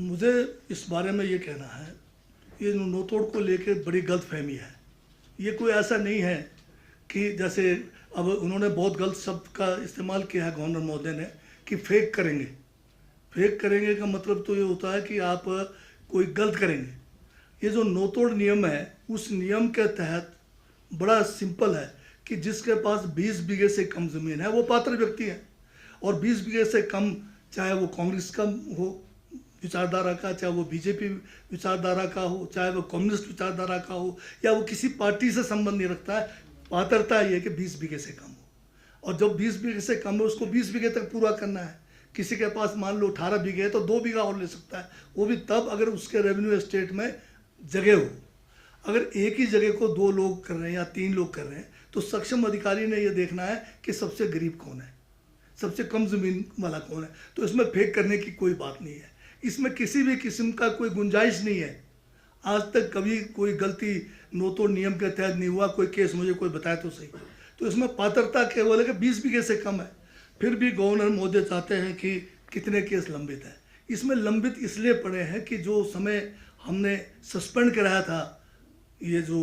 मुझे इस बारे में ये कहना है, ये नोतोड़ को लेके बड़ी गलतफहमी है। ये कोई ऐसा नहीं है कि जैसे अब उन्होंने बहुत गलत शब्द का इस्तेमाल किया है गवर्नर महोदय ने कि फेक करेंगे। फेक करेंगे का मतलब तो ये होता है कि आप कोई गलत करेंगे। ये जो नोतोड़ नियम है, उस नियम के तहत बड़ा सिंपल है कि जिसके पास 20 बीघे से कम ज़मीन है वो पात्र व्यक्ति है, और 20 बीघे से कम, चाहे वो कांग्रेस का हो विचारधारा का, चाहे वो बीजेपी विचारधारा का हो, चाहे वो कम्युनिस्ट विचारधारा का हो, या वो किसी पार्टी से संबंध नहीं रखता है। पात्रता ये है कि 20 बीघे से कम हो, और जब 20 बीघे से कम है उसको 20 बीघे तक पूरा करना है। किसी के पास मान लो 18 बीघे है तो 2 बीघा और ले सकता है, वो भी तब अगर उसके रेवेन्यू एस्टेट में जगह हो। अगर एक ही जगह को 2 लोग कर रहे हैं या 3 लोग कर रहे हैं तो सक्षम अधिकारी ने यह देखना है कि सबसे गरीब कौन है, सबसे कम ज़मीन वाला कौन है। तो इसमें फेक करने की कोई बात नहीं है, इसमें किसी भी किस्म का कोई गुंजाइश नहीं है। आज तक कभी कोई गलती नोतोड़ नियम के तहत नहीं हुआ। कोई केस मुझे कोई बताए तो सही। तो इसमें पात्रता केवल है कि 20 बीघे से कम है। फिर भी गवर्नर महोदय चाहते हैं कि कितने केस लंबित हैं। इसमें लंबित इसलिए पड़े हैं कि जो समय हमने सस्पेंड कराया था ये जो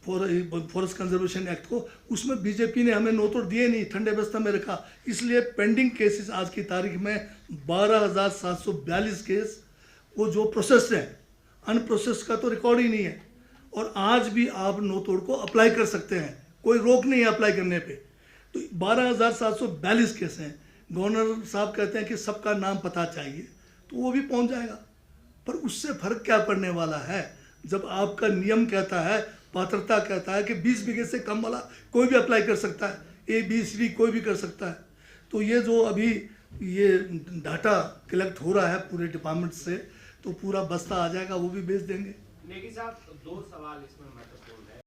फॉरेस्ट कंजर्वेशन एक्ट को, उसमें बीजेपी ने हमें नोतोड़ दिए नहीं, ठंडे बस्ता में रखा। इसलिए पेंडिंग केसेस आज की तारीख में 12,742 केस वो जो प्रोसेस है, अनप्रोसेस का तो रिकॉर्ड ही नहीं है। और आज भी आप नोतोड़ को अप्लाई कर सकते हैं, कोई रोक नहीं है अप्लाई करने पे। तो 12,742 केस हैं। गवर्नर साहब कहते हैं कि सबका नाम पता चाहिए, तो वो भी पहुंच जाएगा। पर उससे फर्क क्या पड़ने वाला है जब आपका नियम कहता है, पात्रता कहता है कि 20 बीघे से कम वाला कोई भी अप्लाई कर सकता है, ABCD कोई भी कर सकता है। तो ये जो अभी ये डाटा कलेक्ट हो रहा है पूरे डिपार्टमेंट से, तो पूरा बस्ता आ जाएगा, वो भी भेज देंगे। नेगी साहब, 2 सवाल इसमें महत्वपूर्ण है।